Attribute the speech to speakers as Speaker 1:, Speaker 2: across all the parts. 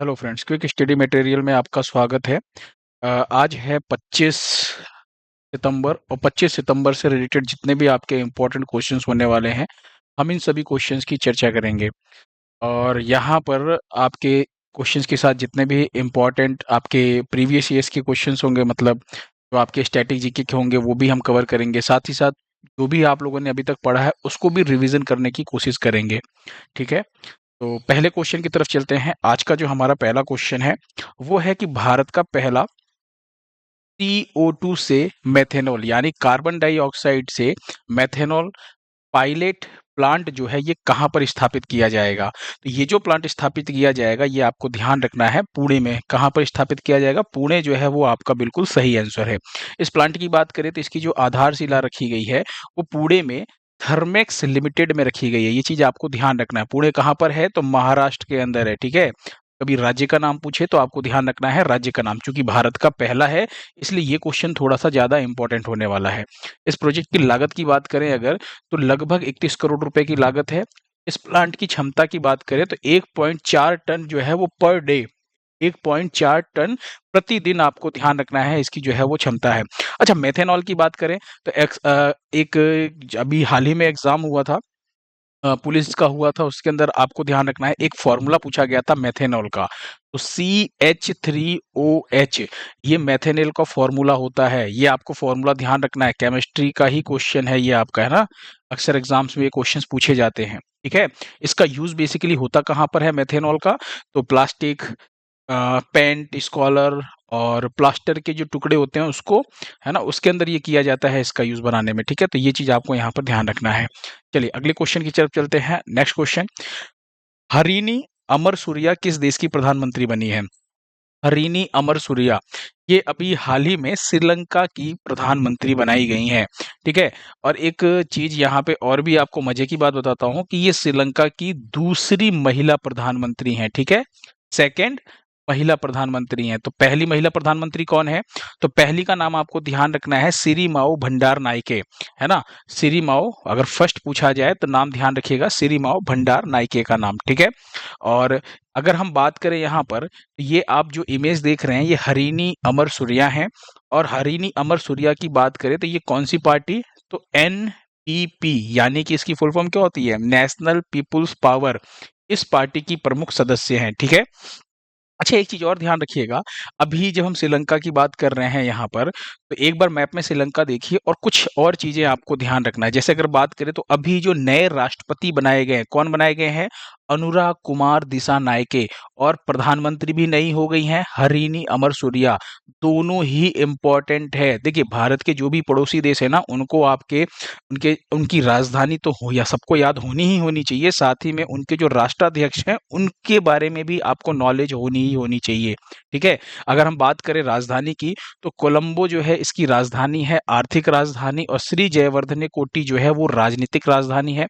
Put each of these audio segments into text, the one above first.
Speaker 1: Hello friends, quick study material में आपका स्वागत है। आज है 25 सितंबर और 25 सितंबर से रिलेटेड जितने भी आपके इम्पोर्टेंट क्वेश्चंस होने वाले हैं, हम इन सभी क्वेश्चंस की चर्चा करेंगे। और यहाँ पर आपके क्वेश्चंस के साथ जितने भी इम्पोर्टेंट आपके प्रीवियस ईयर्स के क्वेश्चंस होंगे, मतलब जो आपके स्टैटिक जीके के होंगे, वो भी हम कवर करेंगे। साथ ही साथ जो भी आप लोगों ने अभी तक पढ़ा है उसको भी रिवीजन करने की कोशिश करेंगे। ठीक है, तो पहले क्वेश्चन की तरफ चलते हैं। आज का जो हमारा पहला क्वेश्चन है वो है कि भारत का पहला CO2 से मेथेनॉल यानी कार्बन डाइऑक्साइड से मेथेनॉल पायलट प्लांट जो है ये कहाँ पर स्थापित किया जाएगा। तो ये जो प्लांट स्थापित किया जाएगा ये आपको ध्यान रखना है, पुणे में। कहाँ पर स्थापित किया जाएगा? पुणे जो है वो आपका बिल्कुल सही आंसर है। इस प्लांट की बात करें तो इसकी जो आधारशिला रखी गई है वो पुणे में थर्मेक्स लिमिटेड में रखी गई है। ये चीज आपको ध्यान रखना है। पुणे कहाँ पर है? तो महाराष्ट्र के अंदर है। ठीक है, कभी राज्य का नाम पूछे तो आपको ध्यान रखना है राज्य का नाम, क्योंकि भारत का पहला है, इसलिए ये क्वेश्चन थोड़ा सा ज्यादा इंपॉर्टेंट होने वाला है। इस प्रोजेक्ट की लागत की बात करें अगर, तो लगभग 31 करोड़ रुपए की लागत है। इस प्लांट की क्षमता की बात करें तो 1.4 टन जो है वो पर डे, 1.4 टन प्रतिदिन आपको ध्यान रखना है, इसकी जो है वो क्षमता है। अच्छा, मेथेनॉल की बात करें तो एक अभी हाल ही में एग्जाम हुआ था, पुलिस का हुआ था, उसके अंदर आपको ध्यान रखना है एक फॉर्मूला पूछा गया था मेथेनॉल का। तो CH3OH ये मेथेनॉल का फॉर्मूला होता है। ये आपको फॉर्मूला ध्यान रखना है, केमिस्ट्री का ही क्वेश्चन है ये आपका, है ना। अक्सर एग्जाम्स में ये क्वेश्चंस पूछे जाते हैं। ठीक है, इसका यूज बेसिकली होता कहाँ पर है मेथेनॉल का? तो प्लास्टिक, पेंट, स्कॉलर और प्लास्टर के जो टुकड़े होते हैं उसको, है ना, उसके अंदर ये किया जाता है इसका यूज बनाने में। ठीक है, तो ये चीज आपको यहाँ पर ध्यान रखना है। चलिए अगले क्वेश्चन की तरफ चलते हैं। नेक्स्ट क्वेश्चन, हरीनी अमर सूर्या किस देश की प्रधानमंत्री बनी है? हरीनी अमर सूर्या ये अभी हाल ही में श्रीलंका की प्रधानमंत्री बनाई गई हैं। ठीक है, और एक चीज यहाँ पे और भी आपको मजे की बात बताता हूँ कि ये श्रीलंका की दूसरी महिला प्रधानमंत्री हैं। ठीक है, सेकंड महिला प्रधानमंत्री हैं। तो पहली महिला प्रधानमंत्री कौन है? तो पहली का नाम आपको ध्यान रखना है सिरिमाओ भंडार नाइके, है ना। सिरिमाओ अगर फर्स्ट पूछा जाए तो नाम ध्यान रखिएगा, सिरिमाओ भंडार नाइके का नाम। ठीक है, और अगर हम बात करें यहाँ पर, ये आप जो इमेज देख रहे हैं ये हरीनी अमर सूर्या हैं। और हरीनी अमर सूर्या की बात करें तो ये कौन सी पार्टी? तो NPP यानी कि इसकी फुल फॉर्म क्या होती है? नेशनल पीपुल्स पावर, इस पार्टी की प्रमुख सदस्य हैं। ठीक है, अच्छा एक चीज और ध्यान रखिएगा, अभी जब हम श्रीलंका की बात कर रहे हैं यहाँ पर, तो एक बार मैप में श्रीलंका देखिए और कुछ और चीजें आपको ध्यान रखना है। जैसे अगर बात करें तो अभी जो नए राष्ट्रपति बनाए गए हैं, कौन बनाए गए हैं? अनुराग कुमार दिसानायके। और प्रधानमंत्री भी नई हो गई हैं, हरीनी अमर सूर्या। दोनों ही इम्पोर्टेंट है। देखिए भारत के जो भी पड़ोसी देश है ना, उनको आपके उनके उनकी राजधानी तो हो या सबको याद होनी ही होनी चाहिए, साथ ही में उनके जो राष्ट्राध्यक्ष हैं उनके बारे में भी आपको नॉलेज होनी ही होनी चाहिए। ठीक है, अगर हम बात करें राजधानी की तो कोलंबो जो है इसकी राजधानी है, आर्थिक राजधानी, और श्री जयवर्धने कोटी जो है वो राजनीतिक राजधानी है।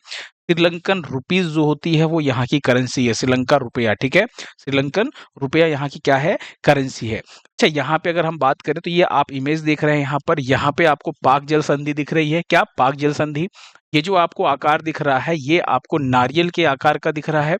Speaker 1: श्रीलंकन रुपीज जो होती है वो यहाँ की करेंसी है, श्रीलंका रुपया। ठीक है, श्रीलंकन रुपया यहाँ की क्या है? करेंसी है। अच्छा, यहाँ पे अगर हम बात करें तो ये आप इमेज देख रहे हैं यहाँ पर, यहाँ पे आपको पाक जल संधि दिख रही है। क्या? पाक जल संधि। ये जो आपको आकार दिख रहा है ये आपको नारियल के आकार का दिख रहा है,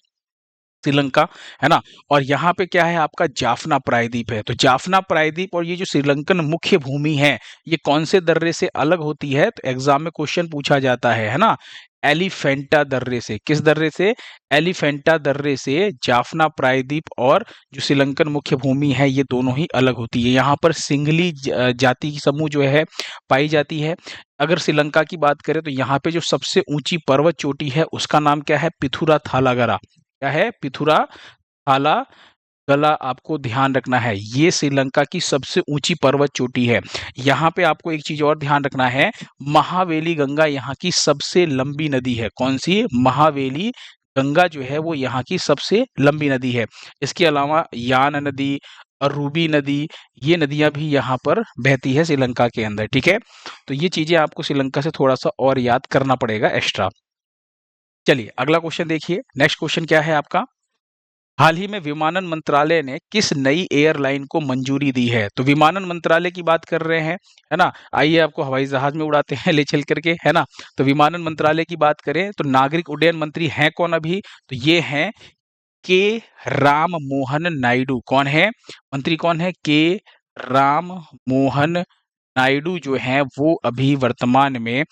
Speaker 1: श्रीलंका, है ना। और यहाँ पे क्या है? आपका जाफना प्रायद्वीप है। तो जाफना प्रायद्वीप और ये जो श्रीलंकन मुख्य भूमि है ये कौन से दर्रे से अलग होती है? तो एग्जाम में क्वेश्चन पूछा जाता है ना, एलिफेंटा दर्रे से। किस दर्रे से? एलिफेंटा दर्रे से जाफना प्रायद्वीप और जो श्रीलंकन मुख्य भूमि है ये दोनों ही अलग होती है। यहाँ पर सिंगली जाति की समूह जो है पाई जाती है। अगर श्रीलंका की बात करें तो यहाँ पे जो सबसे ऊंची पर्वत चोटी है उसका नाम क्या है? पिथुरा थालागरा। क्या है? पिथुरा थाला गला, आपको ध्यान रखना है। ये श्रीलंका की सबसे ऊंची पर्वत चोटी है। यहाँ पे आपको एक चीज और ध्यान रखना है, महावेली गंगा यहाँ की सबसे लंबी नदी है। कौन सी? महावेली गंगा जो है वो यहाँ की सबसे लंबी नदी है। इसके अलावा यान नदी और रूबी नदी, ये नदियां भी यहाँ पर बहती है श्रीलंका के अंदर। ठीक है, तो ये चीजें आपको श्रीलंका से थोड़ा सा और याद करना पड़ेगा एक्स्ट्रा। चलिए अगला क्वेश्चन देखिए। नेक्स्ट क्वेश्चन क्या है आपका? हाल ही में विमानन मंत्रालय ने किस नई एयरलाइन को मंजूरी दी है? तो विमानन मंत्रालय की बात कर रहे हैं, है ना। आइए आपको हवाई जहाज में उड़ाते हैं ले चल करके, है ना। तो विमानन मंत्रालय की बात करें तो नागरिक उड्डयन मंत्री हैं कौन अभी? तो ये हैं के राम मोहन नायडू कौन है? मंत्री कौन है? के राम मोहन नायडू जो हैं वो अभी वर्तमान में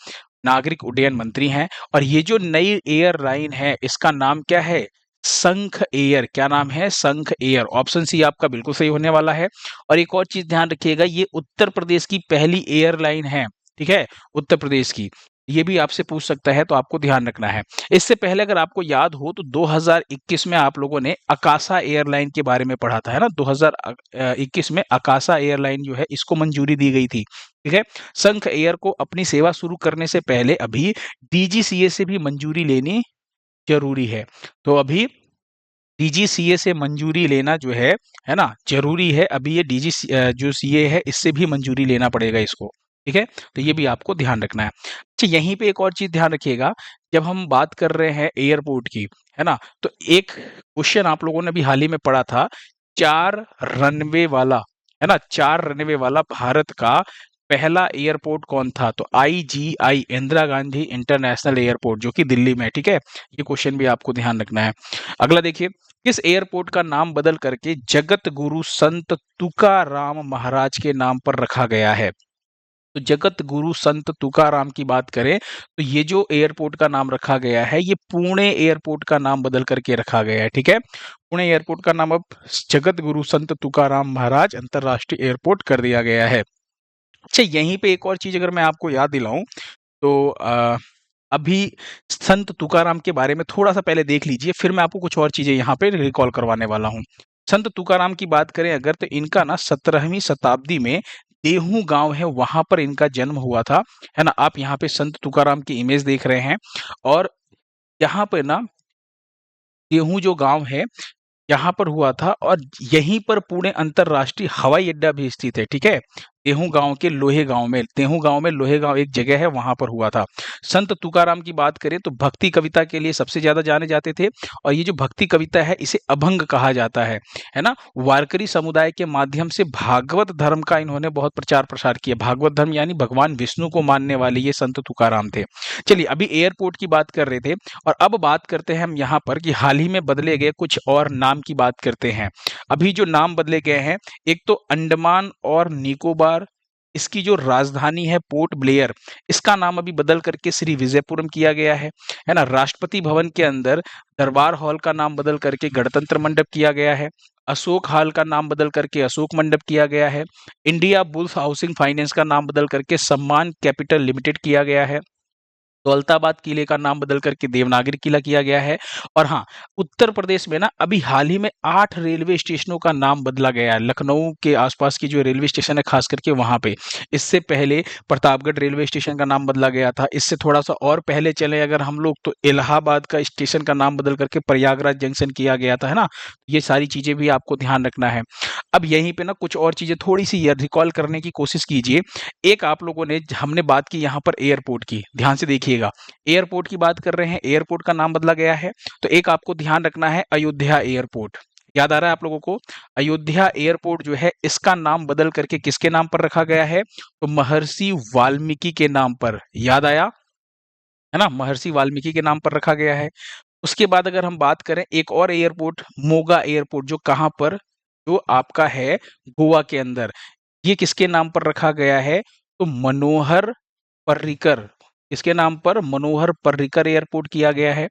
Speaker 1: नागरिक उड्डयन मंत्री हैं। और ये जो नई एयरलाइन है इसका नाम क्या है? संख एयर। क्या नाम है? संख एयर। ऑप्शन सी आपका बिल्कुल सही होने वाला है। और एक और चीज ध्यान रखिएगा, ये उत्तर प्रदेश की पहली एयरलाइन है, ठीक है, उत्तर प्रदेश की। ये भी आपसे पूछ सकता है तो आपको ध्यान रखना है। इससे पहले अगर आपको याद हो तो 2021 में आप लोगों ने अकाशा एयरलाइन के बारे में पढ़ा था, है ना? 2021 में अकाशा एयरलाइन जो है इसको मंजूरी दी गई थी, ठीक है। संख एयर को अपनी सेवा शुरू करने से पहले अभी डीजीसीए से भी मंजूरी लेनी जरूरी है। तो अभी डीजीसीए से मंजूरी लेना जो है ना, जरूरी है। अभी ये जो सीए है इससे भी मंजूरी लेना पड़ेगा इसको, ठीक है। तो ये भी आपको ध्यान रखना है। अच्छा, यहीं पे एक और चीज ध्यान रखिएगा, जब हम बात कर रहे हैं एयरपोर्ट की, है ना, तो एक क्वेश्चन आप लोगों ने भी हाल ही में पढ़ा था, 4 रनवे वाला, है ना, 4 रनवे वाला भारत का पहला एयरपोर्ट कौन था? तो IGI, Indira Gandhi international airport, जो कि दिल्ली में है, ठीक है। ये क्वेश्चन भी आपको ध्यान रखना है। अगला देखिए, किस एयरपोर्ट का नाम बदल करके जगत गुरु संत तुकाराम महाराज के नाम पर रखा गया है? तो जगत गुरु संत तुकाराम की बात करें तो ये जो एयरपोर्ट का नाम रखा गया है ये पुणे एयरपोर्ट का नाम बदल करके रखा गया है, ठीक है। पुणे एयरपोर्ट का नाम अब जगत गुरु संत तुकाराम महाराज अंतरराष्ट्रीय एयरपोर्ट कर दिया गया है। अच्छा, यहीं पे एक और चीज अगर मैं आपको याद दिलाऊं तो अभी संत तुकाराम के बारे में थोड़ा सा पहले देख लीजिए, फिर मैं आपको कुछ और चीजें यहाँ पे रिकॉल करवाने वाला हूँ। संत तुकाराम की बात करें अगर तो इनका ना 17वीं शताब्दी में देहू गांव है वहां पर इनका जन्म हुआ था, है ना। आप यहाँ पे संत तुकाराम की इमेज देख रहे हैं और यहाँ पे ना देहू जो गांव है यहाँ पर हुआ था और यहीं पर पुणे अंतरराष्ट्रीय हवाई अड्डा भी स्थित है, ठीक है। देहू गांव में लोहे गांव एक जगह है, वहां पर हुआ था। संत तुकाराम की बात करें तो भक्ति कविता के लिए सबसे ज्यादा जाने जाते थे और ये जो भक्ति कविता है इसे अभंग कहा जाता है ना। वारकरी समुदाय के माध्यम से भागवत धर्म का इन्होंने बहुत प्रचार प्रसार किया। भागवत धर्म यानी भगवान विष्णु को मानने वाले ये संत तुकाराम थे। चलिए, अभी एयरपोर्ट की बात कर रहे थे और अब बात करते हैं हम यहाँ पर कि हाल ही में बदले गए कुछ और नाम की बात करते हैं। अभी जो नाम बदले गए हैं, एक तो अंडमान और निकोबार, इसकी जो राजधानी है पोर्ट ब्लेयर, इसका नाम अभी बदल करके श्री विजयपुरम किया गया है ना। राष्ट्रपति भवन के अंदर दरबार हॉल का नाम बदल करके गणतंत्र मंडप किया गया है। अशोक हॉल का नाम बदल करके अशोक मंडप किया गया है। इंडिया बुल्स हाउसिंग फाइनेंस का नाम बदल करके सम्मान कैपिटल लिमिटेड किया गया है। दौलताबाद किले का नाम बदल करके देवनागरी किला किया गया है। और हाँ, उत्तर प्रदेश में ना अभी हाल ही में 8 रेलवे स्टेशनों का नाम बदला गया है। लखनऊ के आसपास की जो रेलवे स्टेशन है खास करके वहां पे, इससे पहले प्रतापगढ़ रेलवे स्टेशन का नाम बदला गया था। इससे थोड़ा सा और पहले चले अगर हम लोग तो इलाहाबाद का स्टेशन का नाम बदल करके प्रयागराज जंक्शन किया गया था, है ना। ये सारी चीजें भी आपको ध्यान रखना है। अब यहीं पे ना कुछ और चीजें थोड़ी सी रिकॉल करने की कोशिश कीजिए। एक आप लोगों ने, हमने बात की यहाँ पर एयरपोर्ट की, ध्यान से देखिएगा, एयरपोर्ट की बात कर रहे हैं, एयरपोर्ट का नाम बदला गया है। तो एक आपको ध्यान रखना है, अयोध्या एयरपोर्ट, याद आ रहा है आप लोगों को? अयोध्या एयरपोर्ट जो है इसका नाम बदल करके किसके नाम पर रखा गया है? तो महर्षि वाल्मीकि के नाम पर, याद आया है ना, महर्षि वाल्मीकि के नाम पर रखा गया है। उसके बाद अगर हम बात करें एक और एयरपोर्ट, मोगा एयरपोर्ट, जो कहां पर, जो आपका है गोवा के अंदर, ये किसके नाम पर रखा गया है? तो मनोहर पर्रिकर, किसके नाम पर? मनोहर पर्रिकर एयरपोर्ट किया गया है।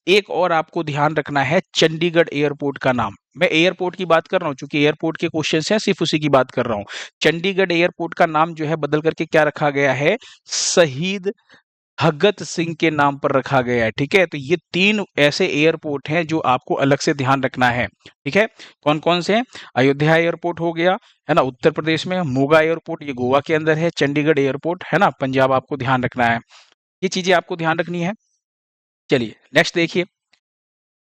Speaker 1: एक और आपको ध्यान रखना है, चंडीगढ़ एयरपोर्ट का नाम, मैं एयरपोर्ट की बात कर रहा हूं क्योंकि एयरपोर्ट के क्वेश्चन हैं, सिर्फ उसी की बात कर रहा हूं। चंडीगढ़ एयरपोर्ट का नाम जो है बदल करके क्या रखा गया है? शहीद भगत सिंह के नाम पर रखा गया है, ठीक है। तो ये 3 ऐसे एयरपोर्ट हैं जो आपको अलग से ध्यान रखना है, ठीक है। कौन कौन से हैं? अयोध्या एयरपोर्ट हो गया, है ना, उत्तर प्रदेश में। मोगा एयरपोर्ट ये गोवा के अंदर है। चंडीगढ़ एयरपोर्ट, है ना, पंजाब, आपको ध्यान रखना है। ये चीजें आपको ध्यान रखनी है। चलिए नेक्स्ट देखिए,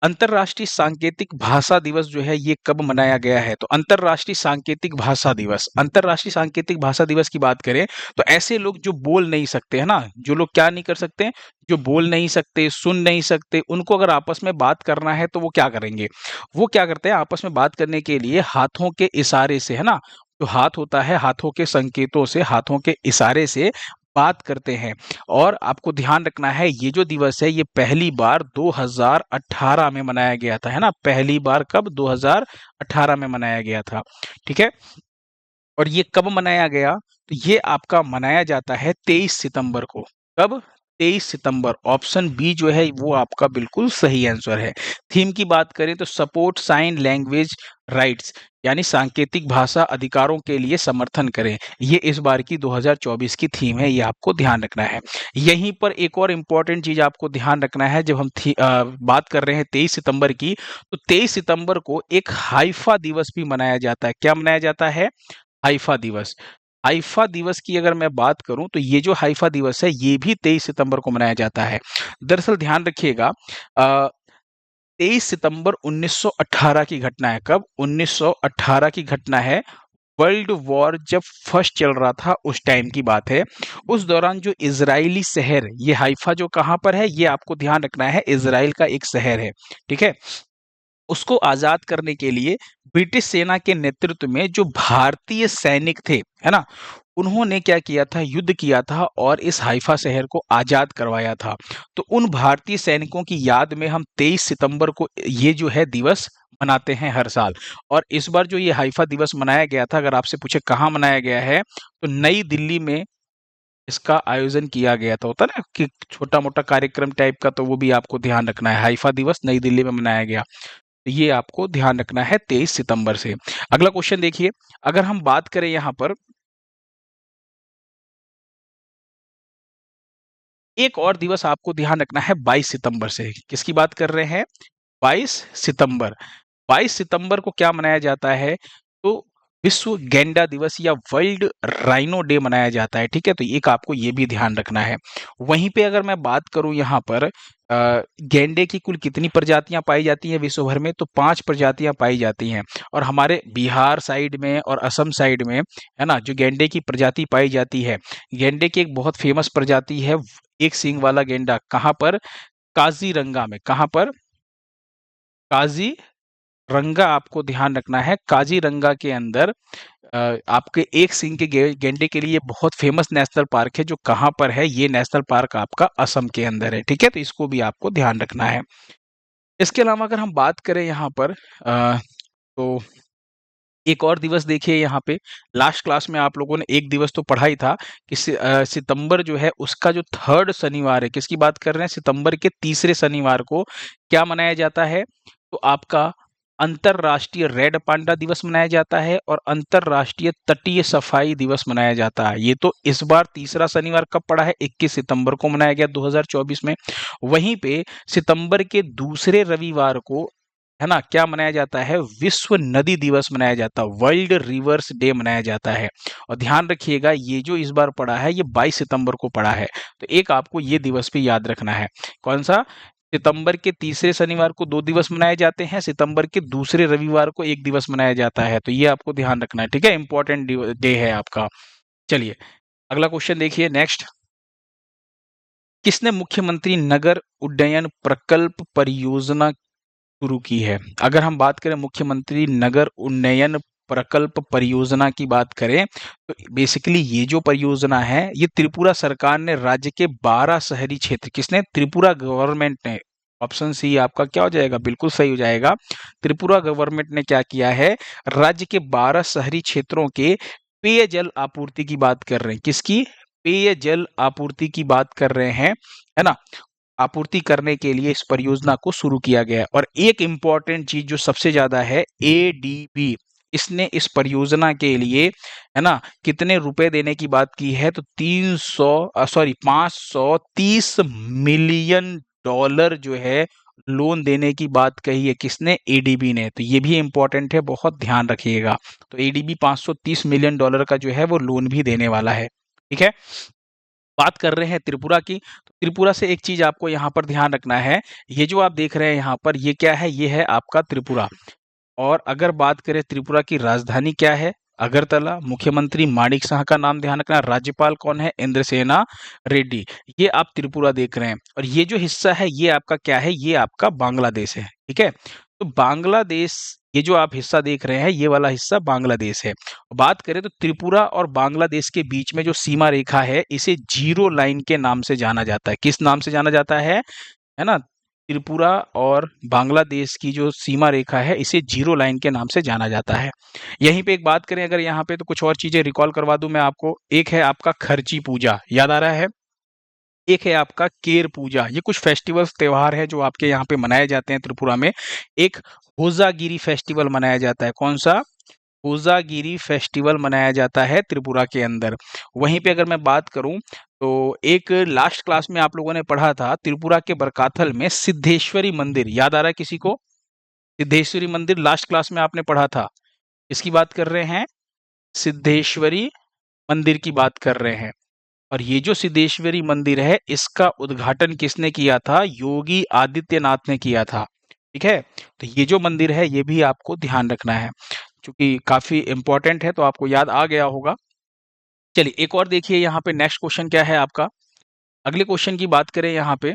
Speaker 1: अंतर्राष्ट्रीय सांकेतिक भाषा दिवस जो है ये कब मनाया गया है? तो अंतर्राष्ट्रीय सांकेतिक भाषा दिवस, अंतर्राष्ट्रीय सांकेतिक भाषा दिवस की बात करें तो ऐसे लोग जो बोल नहीं सकते, है ना, जो लोग क्या नहीं कर सकते, जो बोल नहीं सकते, सुन नहीं सकते, उनको अगर आपस में बात करना है तो वो क्या करेंगे? वो क्या करते हैं, आपस में बात करने के लिए हाथों के इशारे से, है ना, जो हाथ होता है, हाथों के संकेतों से, हाथों के इशारे से बात करते हैं। और आपको ध्यान रखना है ये जो दिवस है ये पहली बार 2018 में मनाया गया था, है ना? पहली बार कब? 2018 में मनाया गया था, ठीक है? और ये कब मनाया गया? तो ये आपका मनाया जाता है 23 सितंबर को। कब? 23 सितंबर। ऑप्शन बी जो है वो आपका बिल्कुल सही आंसर है। थीम की बात करें तो सपोर्ट साइन लैंग्वेज राइट्स, यानी सांकेतिक भाषा अधिकारों के लिए समर्थन करें। ये इस बार की 2024 की थीम है, ये आपको ध्यान रखना है। यहीं पर एक और इम्पोर्टेंट चीज़ आपको ध्यान रखना है, जब हम बात कर रहे हैं 23 सितंबर की, तो 23 सितंबर को एक हाइफ़ा दिवस भी मनाया जाता है। क्या मनाया जाता है? हाइफ़ा दिवस। हाइफ़ा दिवस की अगर मैं बात करूँ तो ये जो हाइफ़ा दिवस है ये भी 23 सितंबर को मनाया जाता है। दरअसल ध्यान रखिएगा, 23 सितंबर 1918 की घटना है। कब? 1918 की घटना है। वर्ल्ड वॉर जब फर्स्ट चल रहा था उस टाइम की बात है। उस दौरान जो इज़राइली शहर, ये हाइफ़ा जो कहाँ पर है ये आपको ध्यान रखना है, इज़राइल का एक शहर है, ठीक है? उसको आज़ाद करने के लिए ब्रिटिश सेना के नेतृत्व में जो भारतीय सैनिक थे, है ना? उन्होंने क्या किया था? युद्ध किया था और इस हाइफ़ा शहर को आज़ाद करवाया था। तो उन भारतीय सैनिकों की याद में हम 23 सितंबर को ये जो है दिवस मनाते हैं हर साल। और इस बार जो ये हाइफ़ा दिवस मनाया गया था, अगर आपसे पूछे कहाँ मनाया गया है, तो नई दिल्ली में इसका आयोजन किया गया था। होता है ना कि छोटा-मोटा कार्यक्रम टाइप का, तो वो भी आपको ध्यान रखना है। हाइफ़ा दिवस नई दिल्ली में मनाया गया। ये आपको ध्यान रखना है 23 सितंबर से। अगला क्वेश्चन देखिए, अगर हम बात करें यहाँ पर, एक और दिवस आपको ध्यान रखना है 22 सितंबर से। किसकी बात कर रहे हैं? 22 सितंबर। 22 सितंबर को क्या मनाया जाता है? तो विश्व गैंडा दिवस या वर्ल्ड राइनो डे मनाया जाता है, ठीक है? तो एक आपको ये भी ध्यान रखना है। वहीं पे अगर मैं बात करूँ यहाँ पर, गैंडे की कुल कितनी प्रजातियाँ पाई जाती हैं विश्व भर में? तो 5 प्रजातियाँ पाई जाती हैं। और हमारे बिहार साइड में और असम साइड में, है ना, जो गैंडे की प्रजाति पाई जाती है, गैंडे की एक बहुत फेमस प्रजाति है, एक सींग वाला गैंडा। कहाँ पर? काज़ीरंगा में। कहाँ पर? काज़ीरंगा, आपको ध्यान रखना है। काज़ीरंगा के अंदर आपके एक सींग के गैंडे के लिए बहुत फेमस नेशनल पार्क है, जो कहाँ पर है? ये नेशनल पार्क आपका असम के अंदर है, ठीक है? तो इसको भी आपको ध्यान रखना है। इसके अलावा अगर हम बात करें यहाँ पर, तो एक और दिवस देखिए यहाँ पे, लास्ट क्लास में आप लोगों ने एक दिवस तो पढ़ा ही था कि सितंबर जो है उसका जो 3rd शनिवार है, किसकी बात कर रहे हैं? सितंबर के तीसरे शनिवार को क्या मनाया जाता है? तो आपका अंतर्राष्ट्रीय रेड पांडा दिवस मनाया जाता है और अंतर्राष्ट्रीय तटीय सफाई दिवस मनाया जाता है। ये तो इस बार तीसरा शनिवार कब पड़ा है? 21 सितंबर को मनाया गया 2024 में। वहीं पे सितंबर के दूसरे रविवार को, है ना, क्या मनाया जाता है? विश्व नदी दिवस मनाया जाता है, वर्ल्ड रिवर्स डे मनाया जाता है। और ध्यान रखिएगा ये जो इस बार पड़ा है ये 22 सितंबर को पड़ा है। तो एक आपको ये दिवस भी याद रखना है। कौन सा? सितंबर के तीसरे शनिवार को 2 दिवस मनाए जाते हैं, सितंबर के दूसरे रविवार को 1 दिवस मनाया जाता है। तो ये आपको ध्यान रखना है, ठीक है? इंपॉर्टेंट डे है आपका। चलिए, अगला क्वेश्चन देखिए नेक्स्ट। किसने मुख्यमंत्री नगर उड्डयन प्रकल्प परियोजना शुरू की है? अगर हम बात करें मुख्यमंत्री नगर उन्नयन प्रकल्प परियोजना की बात करें, तो बेसिकली ये जो परियोजना है ये त्रिपुरा सरकार ने राज्य के 12 शहरी क्षेत्र, किसने? त्रिपुरा गवर्नमेंट ने। ऑप्शन सी आपका क्या हो जाएगा? बिल्कुल सही हो जाएगा। त्रिपुरा गवर्नमेंट ने क्या किया है? राज्य के 12 शहरी क्षेत्रों के पेयजल आपूर्ति की बात कर रहे हैं। किसकी? पेयजल आपूर्ति की बात कर रहे हैं, है ना? आपूर्ति करने के लिए इस परियोजना को शुरू किया गया है। और एक इम्पॉर्टेंट चीज जो सबसे ज्यादा है, एडीबी, इसने इस परियोजना के लिए, है ना, कितने रुपए देने की बात की है? तो 530 मिलियन डॉलर जो है लोन देने की बात कही है। किसने? एडीबी ने। तो ये भी इम्पोर्टेंट है, बहुत ध्यान रखिएगा। तो एडीबी 530 मिलियन डॉलर का जो है वो लोन भी देने वाला है, ठीक है? बात कर रहे हैं त्रिपुरा की, तो त्रिपुरा से एक चीज आपको यहाँ पर ध्यान रखना है। ये जो आप देख रहे हैं यहाँ पर, ये क्या है? ये है आपका त्रिपुरा। और अगर बात करें त्रिपुरा की राजधानी क्या है? अगरतला। मुख्यमंत्री माणिक शाह का नाम ध्यान रखना। राज्यपाल कौन है? इंद्रसेना रेड्डी। ये आप त्रिपुरा देख रहे हैं। और ये जो हिस्सा है ये आपका क्या है? ये आपका बांग्लादेश है, ठीक है? तो बांग्लादेश ये जो आप हिस्सा देख रहे हैं, ये वाला हिस्सा बांग्लादेश है। बात करें तो त्रिपुरा और बांग्लादेश के बीच में जो सीमा रेखा है, इसे जीरो लाइन के नाम से जाना जाता है। किस नाम से जाना जाता है ना? त्रिपुरा और बांग्लादेश की जो सीमा रेखा है, इसे जीरो लाइन के नाम से जाना जाता है। यहीं पे एक बात करें अगर यहाँ पे, तो कुछ और चीजें रिकॉल करवा दूं मैं आपको। एक है आपका खर्ची पूजा, याद आ रहा है? एक है आपका केर पूजा। ये कुछ फेस्टिवल्स त्योहार है जो आपके यहाँ पे मनाए जाते हैं त्रिपुरा में। एक होजागिरी फेस्टिवल मनाया जाता है। कौन सा? होजागिरी फेस्टिवल मनाया जाता है त्रिपुरा के अंदर। वहीं पे अगर मैं बात करूं तो एक लास्ट क्लास में आप लोगों ने पढ़ा था, त्रिपुरा के बरकाथल में सिद्धेश्वरी मंदिर, याद आ रहा है किसी को? सिद्धेश्वरी मंदिर लास्ट क्लास में आपने पढ़ा था। इसकी बात कर रहे हैं, सिद्धेश्वरी मंदिर की बात कर रहे हैं। और ये जो सिद्धेश्वरी मंदिर है, इसका उद्घाटन किसने किया था? योगी आदित्यनाथ ने किया था। ठीक है, तो ये जो मंदिर है, ये भी आपको ध्यान रखना है, क्योंकि काफी इंपॉर्टेंट है, तो आपको याद आ गया होगा। चलिए एक और देखिए यहाँ पे नेक्स्ट क्वेश्चन क्या है आपका। अगले क्वेश्चन की बात करें यहाँ पे,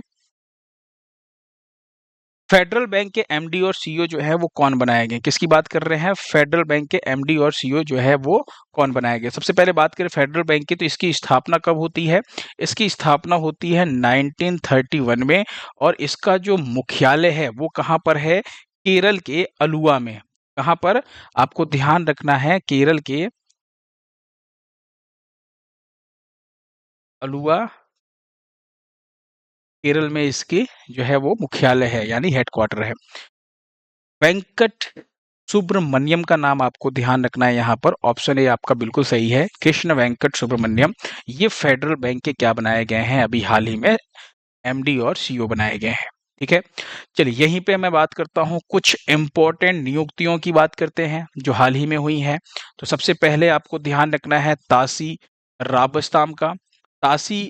Speaker 1: फेडरल बैंक के एमडी और सीईओ जो है वो कौन बनाए गए? किसकी बात कर रहे हैं? फेडरल बैंक के एमडी और सीईओ जो है वो कौन बनाए गए? सबसे पहले बात करें फेडरल बैंक की, तो इसकी स्थापना कब होती है? इसकी स्थापना होती है 1931 में, और इसका जो मुख्यालय है वो कहाँ पर है? केरल के अलुवा में। कहाँ पर? आपको ध्यान रखना है, केरल के अलुवा, केरल में इसकी जो है वो मुख्यालय है, यानी हेडक्वार्टर है। वेंकट सुब्रमण्यम का नाम आपको ध्यान रखना है यहाँ पर। ऑप्शन ए आपका बिल्कुल सही है, कृष्ण वेंकट सुब्रमण्यम। ये फेडरल बैंक के क्या बनाए गए हैं? अभी हाल ही में एमडी और सीईओ बनाए गए हैं। ठीक है, चलिए यहीं पे मैं बात करता हूँ, कुछ इंपॉर्टेंट नियुक्तियों की बात करते हैं जो हाल ही में हुई हैं। तो सबसे पहले आपको ध्यान रखना है तासी राबस्ताम का। तासी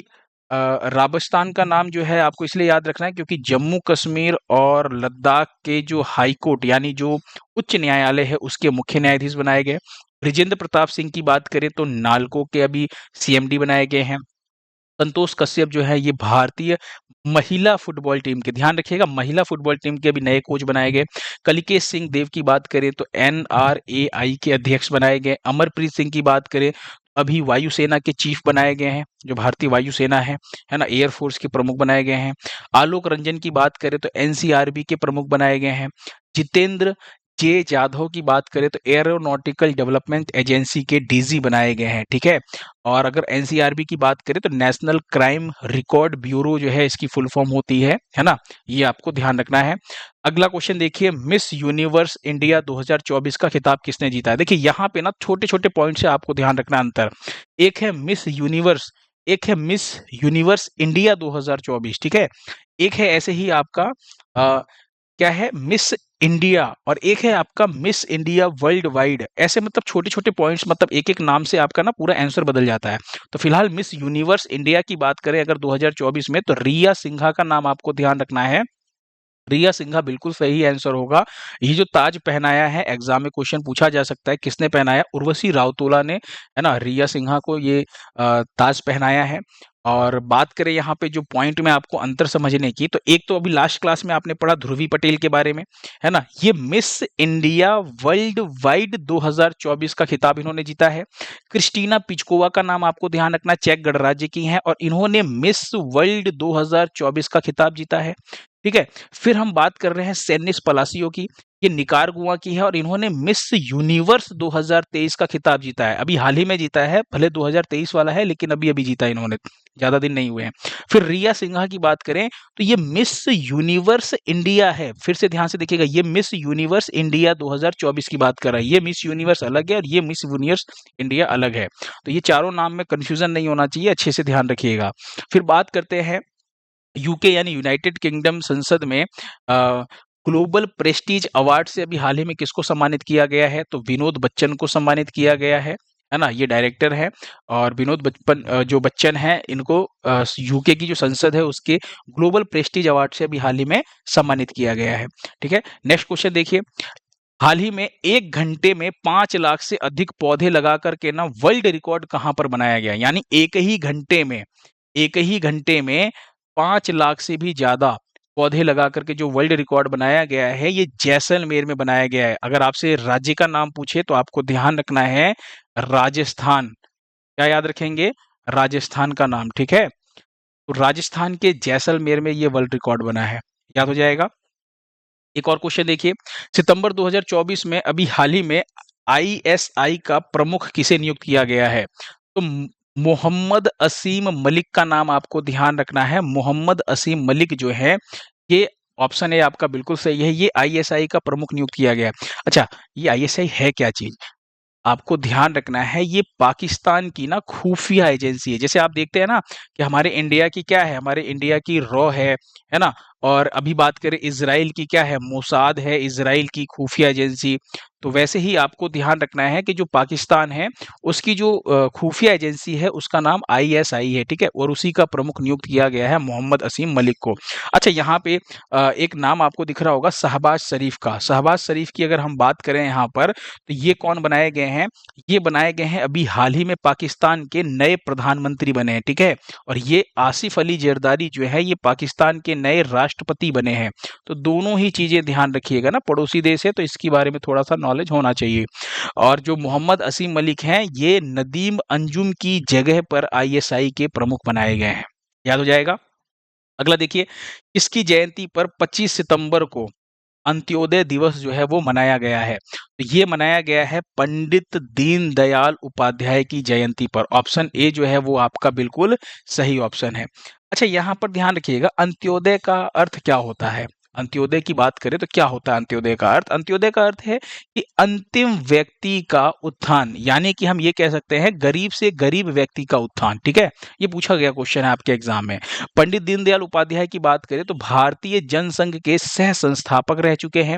Speaker 1: राबस्तान का नाम जो है आपको इसलिए याद रखना है क्योंकि जम्मू कश्मीर और लद्दाख के जो हाई कोर्ट, यानी जो उच्च न्यायालय है, उसके मुख्य न्यायाधीश बनाए गए। ब्रिजेंद्र प्रताप सिंह की बात करें तो नालको के अभी सीएमडी बनाए गए हैं। संतोष कश्यप जो है, ये भारतीय महिला फुटबॉल टीम के, ध्यान रखिएगा, महिला फुटबॉल टीम के अभी नए कोच बनाए गए। कलिकेश सिंह देव की बात करें तो एनआरएआई के अध्यक्ष बनाए गए। अमरप्रीत सिंह की बात करें, अभी वायुसेना के चीफ बनाए गए हैं, जो भारतीय वायुसेना है ना, एयरफोर्स के प्रमुख बनाए गए हैं। आलोक रंजन की बात करें तो एनसीआरबी के प्रमुख बनाए गए हैं। जितेंद्र जे जाधव की बात करें तो एरोनॉटिकल डेवलपमेंट एजेंसी के डीजी बनाए गए हैं। ठीक है, और अगर एनसीआरबी की बात करें तो नेशनल क्राइम रिकॉर्ड ब्यूरो जो है, इसकी फुल फॉर्म होती है ना, ये आपको ध्यान रखना है। अगला क्वेश्चन देखिए, मिस यूनिवर्स इंडिया 2024 का खिताब किसने जीता है? देखिए यहाँ पे ना छोटे छोटे पॉइंट से आपको ध्यान रखना अंतर। एक है मिस यूनिवर्स, एक है मिस यूनिवर्स इंडिया 2024। ठीक है, एक है ऐसे ही आपका क्या है, मिस इंडिया, और एक है आपका मिस इंडिया वर्ल्ड वाइड। ऐसे मतलब छोटे छोटे पॉइंट्स, मतलब एक एक नाम से आपका ना पूरा आंसर बदल जाता है। तो फिलहाल मिस यूनिवर्स इंडिया की बात करें अगर 2024 में, तो रिया सिन्हा का नाम आपको ध्यान रखना है। रिया सिन्हा बिल्कुल सही आंसर होगा। ये जो ताज पहनाया है, एग्जाम में क्वेश्चन पूछा जा सकता है किसने पहनाया? उर्वशी राउतोला ने, है ना, रिया सिन्हा को ये ताज पहनाया है। और बात करें यहाँ पे जो पॉइंट में आपको अंतर समझने की, तो एक तो अभी लास्ट क्लास में आपने पढ़ा ध्रुवी पटेल के बारे में, है ना, ये मिस इंडिया वर्ल्ड वाइड 2024 का खिताब इन्होंने जीता है। क्रिस्टीना पिचकोवा का नाम आपको ध्यान रखना, चेक गणराज्य की हैं, और इन्होंने मिस वर्ल्ड 2024 का खिताब जीता है। ठीक है, फिर हम बात कर रहे हैं सेनिस पलासियो की, ये निकारागुआ की है, और इन्होंने मिस यूनिवर्स 2023 का खिताब जीता है। अभी हाल ही में जीता है, भले 2023 वाला है, लेकिन अभी अभी जीता है इन्होंने, ज्यादा दिन नहीं हुए हैं। फिर रिया सिन्हा की बात करें तो ये मिस यूनिवर्स इंडिया है। फिर से ध्यान से देखिएगा, ये मिस यूनिवर्स इंडिया 2024 की बात कर रहा है। ये मिस यूनिवर्स अलग है और ये मिस यूनिवर्स इंडिया अलग है। तो ये चारों नाम में कंफ्यूजन नहीं होना चाहिए, अच्छे से ध्यान रखिएगा। फिर बात करते हैं यूके यानी यूनाइटेड किंगडम संसद में ग्लोबल प्रेस्टीज अवार्ड से अभी हाल ही में किसको सम्मानित किया गया है? तो विनोद बच्चन को सम्मानित किया गया है ना, ये डायरेक्टर है। और विनोद जो बच्चन है, इनको यूके की जो संसद है उसके ग्लोबल प्रेस्टीज अवार्ड से अभी हाल ही में सम्मानित किया गया है। ठीक है, नेक्स्ट क्वेश्चन देखिए, हाल ही में 1 घंटे में 5 लाख से अधिक पौधे लगा करके ना वर्ल्ड रिकॉर्ड कहां पर बनाया गया? यानी एक ही घंटे में 5 लाख से भी ज्यादा पौधे लगा करके जो वर्ल्ड रिकॉर्ड बनाया गया है, ये जैसलमेर में बनाया गया है। अगर आपसे राज्य का नाम पूछे तो आपको ध्यान रखना है राजस्थान। क्या याद रखेंगे? राजस्थान का नाम, ठीक है? तो राजस्थान के जैसलमेर में ये वर्ल्ड रिकॉर्ड बना है। याद हो जाएगा? एक और क्वेश्चन देखिए, सितंबर 2024 में अभी हाल ही में आईएसआई का प्रमुख किसे नियुक्त किया गया है? तो मोहम्मद असीम मलिक का नाम आपको ध्यान रखना है। मोहम्मद असीम मलिक जो है, ये ऑप्शन ए आपका बिल्कुल सही है। ये आईएसआई का प्रमुख नियुक्त किया गया है। अच्छा, ये आईएसआई है क्या चीज? आपको ध्यान रखना है, ये पाकिस्तान की ना खुफिया एजेंसी है। जैसे आप देखते हैं ना कि हमारे इंडिया की क्या है, हमारे इंडिया की रॉ है ना? और अभी बात करें इजराइल की, क्या है? मोसाद है, इजराइल की खुफिया एजेंसी। तो वैसे ही आपको ध्यान रखना है कि जो पाकिस्तान है, उसकी जो खुफिया एजेंसी है, उसका नाम आईएसआई है, ठीक है? और उसी का प्रमुख नियुक्त किया गया है मोहम्मद असीम मलिक को। अच्छा, यहाँ पे एक नाम आपको दिख रहा होगा शहबाज शरीफ का। शहबाज शरीफ की अगर हम बात करें यहाँ पर, तो ये कौन बनाए गए हैं? ये बनाए गए हैं अभी हाल ही में पाकिस्तान के नए प्रधानमंत्री बने हैं, ठीक है? और ये आसिफ अली जरदारी जो है, ये पाकिस्तान के नए राष्ट्रपति बने हैं। तो दोनों ही चीजें ध्यान रखिएगा ना, पड़ोसी देश है तो इसके बारे में थोड़ा सा नॉलेज होना चाहिए। और जो मोहम्मद असीम मलिक हैं, ये नदीम अंजुम की जगह पर आईएसआई के प्रमुख बनाए गए हैं। याद हो जाएगा? अगला देखिए, इसकी जयंती पर 25 सितंबर को अंत्योदय दिवस जो है वो मनाया गया है। तो ये मनाया गया है पंडित दीनदयाल उपाध्याय की जयंती पर। ऑप्शन ए जो है वो आपका बिल्कुल सही ऑप्शन है। अच्छा, यहाँ पर ध्यान रखिएगा, अंत्योदय का अर्थ क्या होता है? अंत्योदय की बात करें तो क्या होता है अंत्योदय का अर्थ? अंत्योदय का अर्थ है कि अंतिम व्यक्ति का उत्थान, यानी कि हम ये कह सकते हैं गरीब से गरीब व्यक्ति का उत्थान, ठीक है? ये पूछा गया क्वेश्चन है आपके एग्जाम में। पंडित दीनदयाल उपाध्याय की बात करें तो भारतीय जनसंघ के सह संस्थापक रह चुके हैं।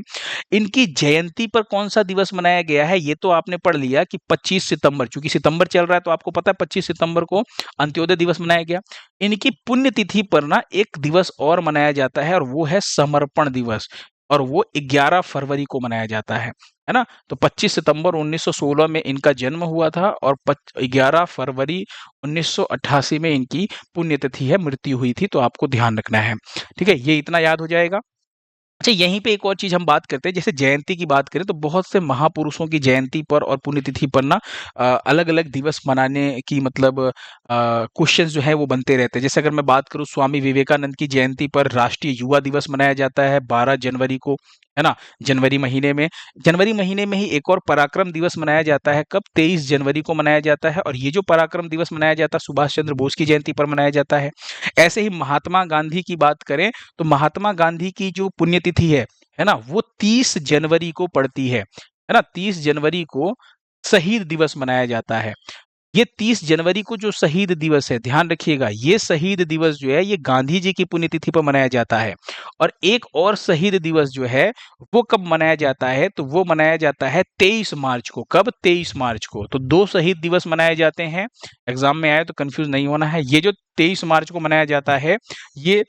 Speaker 1: इनकी जयंती पर कौन सा दिवस मनाया गया है? ये तो आपने पढ़ लिया कि 25 सितंबर, चूंकि सितंबर चल रहा है तो आपको पता है 25 सितंबर को अंत्योदय दिवस मनाया गया। इनकी पुण्यतिथि पर ना एक दिवस और मनाया जाता है, और वो है समर्पण दिवस, और वो 11 फरवरी को मनाया जाता है ना? तो 25 सितंबर 1916 में इनका जन्म हुआ था, और 11 फरवरी 1988 में इनकी पुण्यतिथि है, मृत्यु हुई थी। तो आपको ध्यान रखना है, ठीक है? ये इतना याद हो जाएगा। अच्छा, यहीं पे एक और चीज हम बात करते हैं, जैसे जयंती की बात करें तो बहुत से महापुरुषों की जयंती पर और पुण्यतिथि पर ना अलग अलग दिवस मनाने की मतलब क्वेश्चंस जो है वो बनते रहते हैं। जैसे अगर मैं बात करूं, स्वामी विवेकानंद की जयंती पर राष्ट्रीय युवा दिवस मनाया जाता है 12 जनवरी को, है ना? जनवरी महीने में। जनवरी महीने में ही एक और पराक्रम दिवस मनाया जाता है, कब? 23 जनवरी को मनाया जाता है। और ये जो पराक्रम दिवस मनाया जाता है, सुभाष चंद्र बोस की जयंती पर मनाया जाता है। ऐसे ही महात्मा गांधी की बात करें तो महात्मा गांधी की जो पुण्यतिथि है ना, वो 30 जनवरी को पड़ती है ना? 30 जनवरी को शहीद दिवस मनाया जाता है। ये 30 जनवरी को जो शहीद दिवस है, ध्यान रखिएगा, ये शहीद दिवस जो है ये गांधी जी की पुण्यतिथि पर मनाया जाता है। और एक और शहीद दिवस जो है वो कब मनाया जाता है? तो वो मनाया जाता है 23 मार्च को। कब? 23 मार्च को। तो दो शहीद दिवस मनाए जाते हैं। एग्जाम में आए तो कंफ्यूज नहीं होना है। ये जो 23 मार्च को मनाया जाता है, ये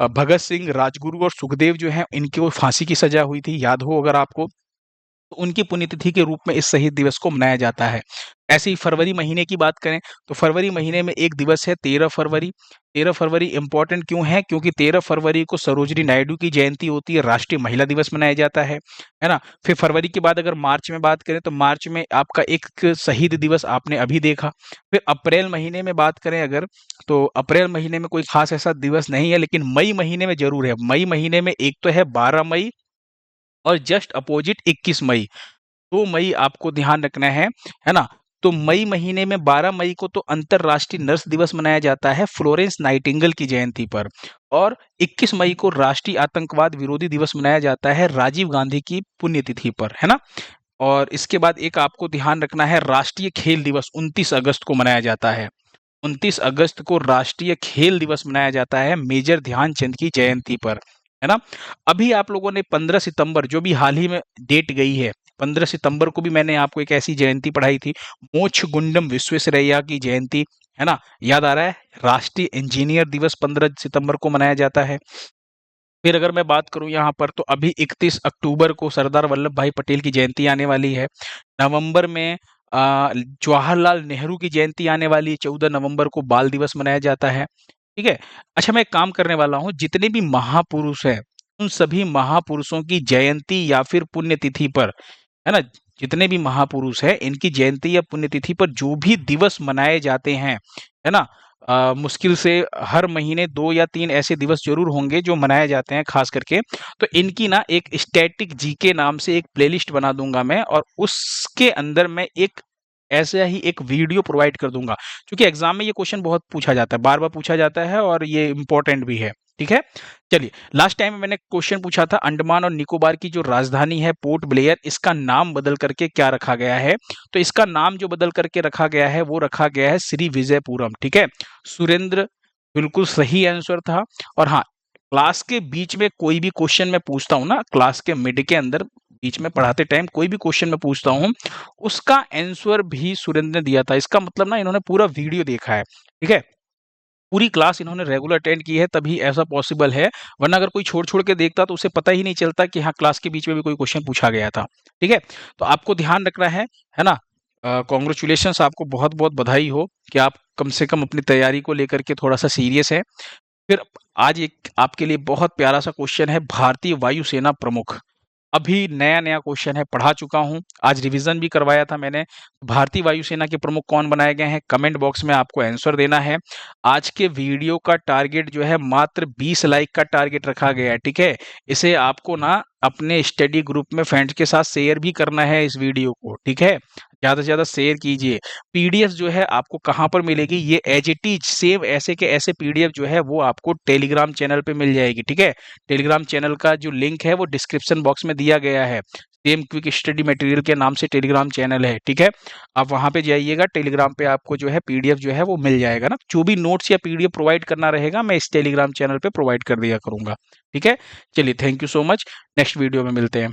Speaker 1: भगत सिंह, राजगुरु और सुखदेव जो है, इनको फांसी की सजा हुई थी, याद हो अगर आपको, तो उनकी पुण्यतिथि के रूप में इस शहीद दिवस को मनाया जाता है। ऐसे ही फरवरी महीने की बात करें तो फरवरी महीने में एक दिवस है 13 फरवरी। 13 फरवरी इंपॉर्टेंट क्यों है? क्योंकि 13 फरवरी को सरोजिनी नायडू की जयंती होती है, राष्ट्रीय महिला दिवस मनाया जाता है ना? फिर फरवरी के बाद अगर मार्च में बात करें तो मार्च में आपका एक शहीद दिवस आपने अभी देखा। फिर अप्रैल महीने में बात करें अगर, तो अप्रैल महीने में कोई खास ऐसा दिवस नहीं है, लेकिन मई महीने में जरूर है। मई महीने में एक तो है 12 मई, और जस्ट अपोजिट 21 मई। 2 मई आपको ध्यान रखना है ना? तो मई महीने में 12 मई को तो अंतरराष्ट्रीय नर्स दिवस मनाया जाता है फ्लोरेंस नाइटिंगेल की जयंती पर, और 21 मई को राष्ट्रीय आतंकवाद विरोधी दिवस मनाया जाता है राजीव गांधी की पुण्यतिथि पर, है ना? और इसके बाद एक आपको ध्यान रखना है, राष्ट्रीय खेल दिवस 29 अगस्त को मनाया जाता है। 29 अगस्त को राष्ट्रीय खेल दिवस मनाया जाता है मेजर ध्यानचंद की जयंती पर, है ना? अभी आप लोगों ने 15 सितंबर, जो भी हाल ही में डेट गई है, 15 सितंबर को भी मैंने आपको एक ऐसी जयंती पढ़ाई थी, मोक्षगुंडम विश्वेश्वरैया की जयंती, है ना? याद आ रहा है? राष्ट्रीय इंजीनियर दिवस 15 सितंबर को मनाया जाता है। फिर अगर मैं बात करूं यहाँ पर, तो अभी 31 अक्टूबर को सरदार वल्लभ भाई पटेल की जयंती आने वाली है। नवंबर में जवाहरलाल नेहरू की जयंती आने वाली है, 14 नवंबर को बाल दिवस मनाया जाता है। ठीक है? अच्छा, मैं एक काम करने वाला हूँ, जितने भी महापुरुष हैं, उन सभी महापुरुषों की जयंती या फिर पुण्यतिथि पर, है ना? जितने भी महापुरुष हैं, इनकी जयंती या पुण्यतिथि पर जो भी दिवस मनाए जाते हैं, है ना? मुश्किल से हर महीने 2 या 3 ऐसे दिवस ज़रूर होंगे जो मनाए जाते हैं ख़ास करके। तो इनकी ना एक स्टैटिक जीके नाम से एक प्लेलिस्ट बना दूँगा मैं, और उसके अंदर मैं एक ऐसा ही एक वीडियो प्रोवाइड कर दूँगा। क्योंकि एग्ज़ाम में ये क्वेश्चन बहुत पूछा जाता है, बार-बार पूछा जाता है और ये इम्पोर्टेंट भी है। ठीक है? चलिए, लास्ट टाइम मैंने क्वेश्चन पूछा था, अंडमान और निकोबार की जो राजधानी है पोर्ट ब्लेयर, इसका नाम बदल करके क्या रखा गया है? तो इसका नाम जो बदल करके रखा गया है, वो रखा गया है श्री विजयपुरम। ठीक है? सुरेंद्र बिल्कुल सही आंसर था। और हाँ, क्लास के बीच में कोई भी क्वेश्चन मैं पूछता हूँ ना, क्लास के मिड के अंदर बीच में पढ़ाते टाइम कोई भी क्वेश्चन मैं पूछता हूँ, उसका आंसर भी सुरेंद्र ने दिया था। इसका मतलब ना, इन्होंने पूरा वीडियो देखा है। ठीक है? पूरी क्लास इन्होंने रेगुलर अटेंड की है, तभी ऐसा पॉसिबल है, वरना अगर कोई छोड़-छोड़ के देखता तो उसे पता ही नहीं चलता कि हाँ, क्लास के बीच में भी कोई क्वेश्चन पूछा गया था। ठीक है? तो आपको ध्यान रखना है ना? कांग्रेचुलेशंस, आपको बहुत-बहुत बधाई हो कि आप कम से कम अपनी तैयारी को लेकर के थोड़ा-सा सीरियस हैं। फिर आज एक आपके लिए बहुत प्यारा-सा क्वेश्चन है, भारतीय वायुसेना प्रमुख। अभी नया-नया क्वेश्चन है, पढ़ा चुका हूँ, आज रिवीजन भी करवाया था मैंने। भारतीय वायुसेना के प्रमुख कौन बनाए गए हैं? कमेंट बॉक्स में आपको आंसर देना है। आज के वीडियो का टारगेट जो है मात्र 20 लाइक का टारगेट रखा गया है, ठीक है? इसे आपको ना अपने स्टडी ग्रुप में फ्रेंड्स के साथ शेयर भी करना है इस वीडियो को, ठीक है? ज़्यादा से ज़्यादा शेयर कीजिए। पीडीएफ जो है आपको कहाँ पर मिलेगी? ये एज़ इट इज़ सेम ऐसे के ऐसे पीडीएफ जो है वो आपको टेलीग्राम चैनल पे मिल जाएगी, ठीक है? टेलीग्राम चैनल का जो लिंक है वो डिस्क्रिप्शन बॉक्स में दिया गया है। सेम क्विक स्टडी मटेरियल के नाम से टेलीग्राम चैनल है, ठीक है? आप वहाँ पे जाइएगा, टेलीग्राम पे आपको जो है पीडीएफ जो है वो मिल जाएगा ना। जो भी नोट्स या पीडीएफ प्रोवाइड करना रहेगा, मैं इस टेलीग्राम चैनल पे प्रोवाइड कर दिया करूँगा, ठीक है? चलिए, thank you so much. Next video में मिलते हैं।